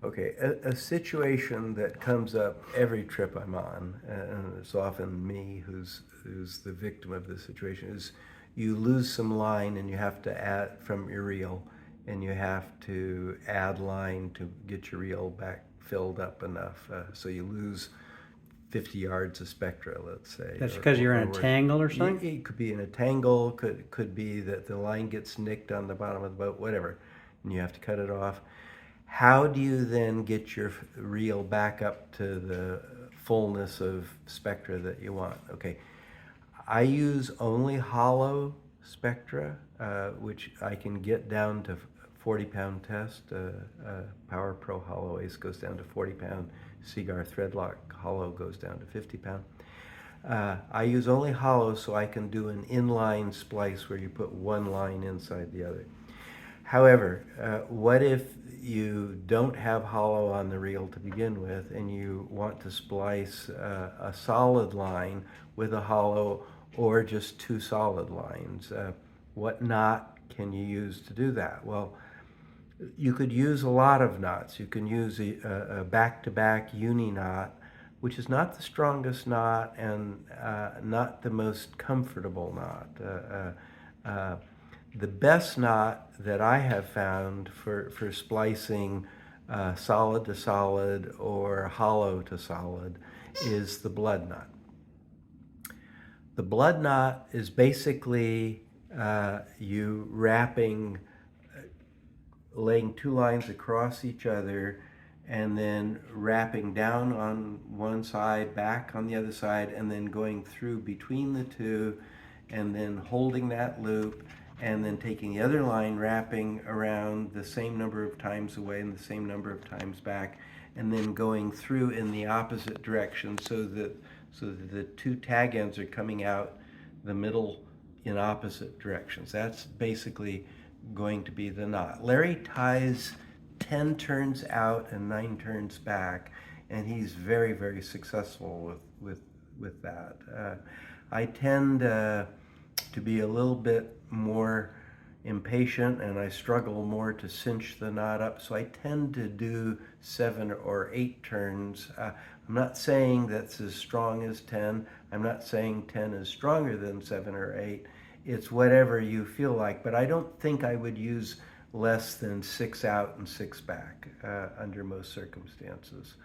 Okay, a situation that comes up every trip I'm on, and it's often me who's the victim of this situation, is you lose some line and you have to add from your reel, and you have to add line to get your reel back filled up enough. So you lose 50 yards of spectra, let's say, That's because you're in a or tangle or something? it could be in a tangle, could be that the line gets nicked on the bottom of the boat, whatever, and you have to cut it off. How do you then get your reel back up to the fullness of spectra that you want? Okay, I use only hollow spectra, which I can get down to 40-pound test. Power Pro Hollow Ace goes down to 40-pound. Cigar Threadlock Hollow goes down to 50-pound. I use only hollow so I can do an inline splice where you put one line inside the other. However, what if you don't have hollow on the reel to begin with and you want to splice a solid line with a hollow or just two solid lines? What knot can you use to do that? Well, you could use a lot of knots. You can use a back-to-back uni knot, which is not the strongest knot and not the most comfortable knot. The best knot that I have found for splicing solid to solid or hollow to solid is the blood knot. The blood knot is basically you wrapping, laying two lines across each other and then wrapping down on one side, back on the other side, and then going through between the two and then holding that loop and then taking the other line, wrapping around the same number of times away and the same number of times back, and then going through in the opposite direction so that the two tag ends are coming out the middle in opposite directions. That's basically going to be the knot. Larry ties 10 turns out and 9 turns back, and he's very, very successful with that. I tend to be a little bit more impatient and I struggle more to cinch the knot up, so I tend to do 7 or 8 turns. I'm not saying that's as strong as 10. I'm not saying 10 is stronger than 7 or 8. It's whatever you feel like, but I don't think I would use less than 6 out and 6 back under most circumstances.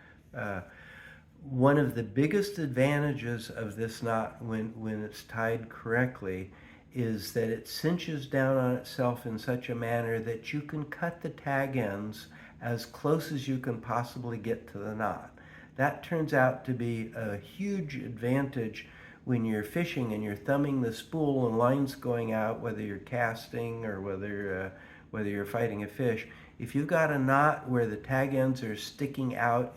One of the biggest advantages of this knot when it's tied correctly is that it cinches down on itself in such a manner that you can cut the tag ends as close as you can possibly get to the knot. That turns out to be a huge advantage when you're fishing and you're thumbing the spool and lines going out, whether you're casting or whether you're fighting a fish. If you've got a knot where the tag ends are sticking out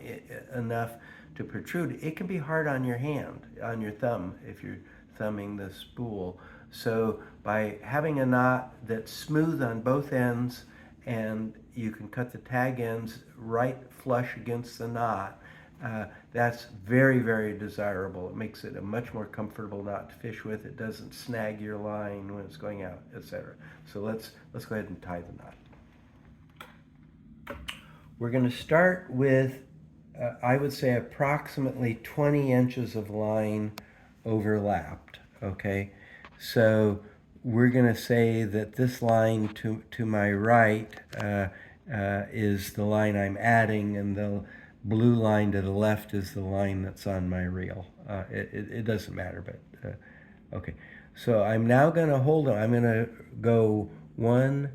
enough to protrude, it can be hard on your hand, on your thumb, if you're thumbing the spool. So by having a knot that's smooth on both ends and you can cut the tag ends right flush against the knot, that's very, very desirable. It makes it a much more comfortable knot to fish with. It doesn't snag your line when it's going out, etc. So let's go ahead and tie the knot. We're going to start with, I would say, approximately 20 inches of line overlapped, okay? So we're going to say that this line to my right is the line I'm adding, and the blue line to the left is the line that's on my reel. It doesn't matter, but okay. So I'm now going to hold on. I'm going to go 1,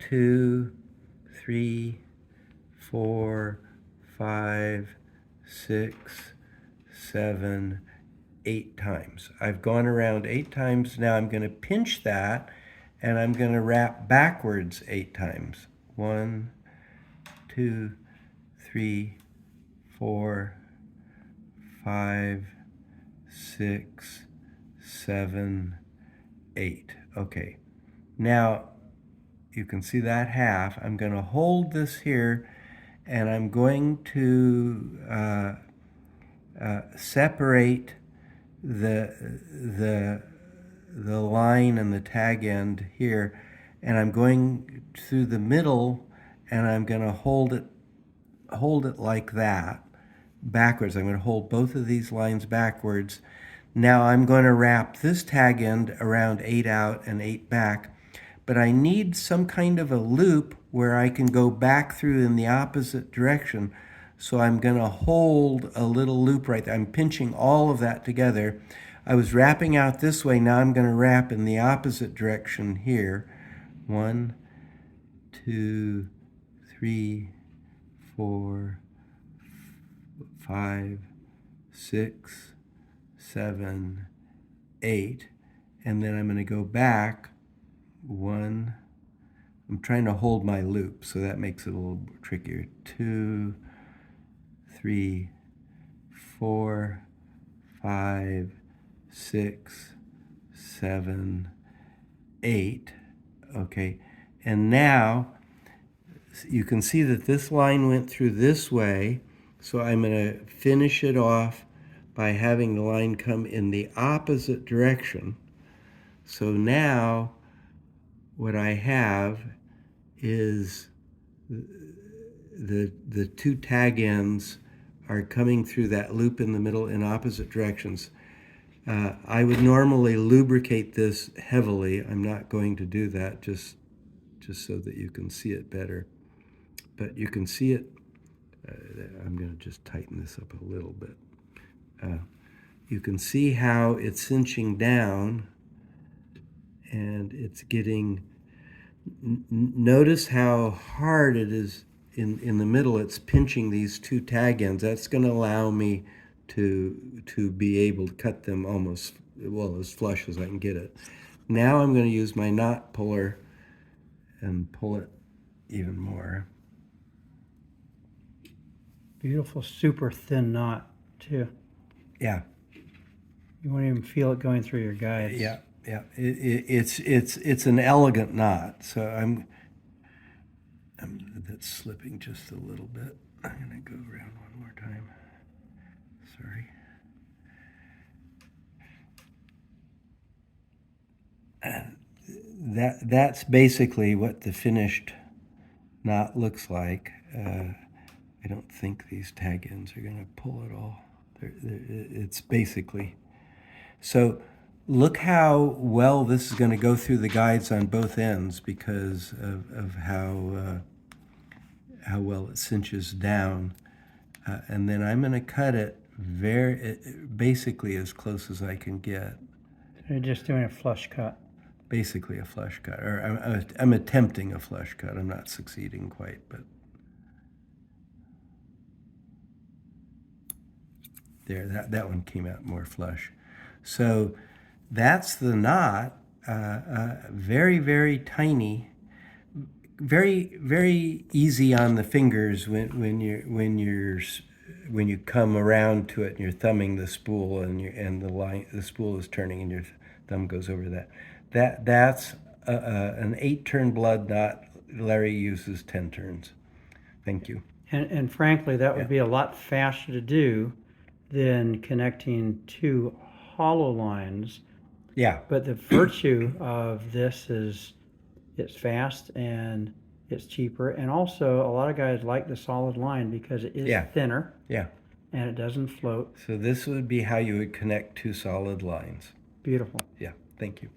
2, 3, 4, 5, 6, 7, 8 times. I've gone around 8 times. Now I'm going to pinch that and I'm going to wrap backwards 8 times. 1, 2, 3, 4, 5, 6, 7, 8. Okay. Now you can see that half. I'm going to hold this here and I'm going to separate the line and the tag end here, and I'm going through the middle and I'm going to hold hold it like that, backwards. I'm going to hold both of these lines backwards. Now I'm going to wrap this tag end around 8 out and 8 back, but I need some kind of a loop where I can go back through in the opposite direction. So I'm going to hold a little loop right there. I'm pinching all of that together. I was wrapping out this way. Now I'm going to wrap in the opposite direction here. 1, 2, 3, 4, 5, 6, 7, 8. And then I'm going to go back 1. I'm trying to hold my loop, so that makes it a little trickier. 2, 3, 4, 5, 6, 7, 8. Okay, and now you can see that this line went through this way, so I'm going to finish it off by having the line come in the opposite direction. So now what I have is the two tag ends are coming through that loop in the middle in opposite directions. I would normally lubricate this heavily. I'm not going to do that, just so that you can see it better. But you can see it. I'm going to just tighten this up a little bit. You can see how it's cinching down, and it's getting. Notice how hard it is in the middle. It's pinching these two tag ends. That's going to allow me to be able to cut them almost, well, as flush as I can get it. Now I'm going to use my knot puller and pull it even more. Beautiful, super thin knot too. Yeah. You won't even feel it going through your guides. Yeah, yeah. It's an elegant knot. So that's slipping just a little bit. I'm going to go around one more time. Sorry. And that's basically what the finished knot looks like. I don't think these tag ends are going to pull it all. It's basically. So look how well this is going to go through the guides on both ends because of how well it cinches down. And then I'm going to cut it basically as close as I can get. So you're just doing a flush cut. Basically a flush cut, or I'm attempting a flush cut. I'm not succeeding quite, but there, that one came out more flush. So that's the knot. Very, very tiny. Very, very easy on the fingers when you come around to it and you're thumbing the spool and the spool is turning and your thumb goes over that. That's an 8-turn blood knot. Larry uses 10 turns. Thank you. And frankly, that would be a lot faster to do than connecting two hollow lines. Yeah. But the virtue of this is it's fast and it's cheaper. And also, a lot of guys like the solid line because it is thinner. Yeah. And it doesn't float. So this would be how you would connect two solid lines. Beautiful. Yeah. Thank you.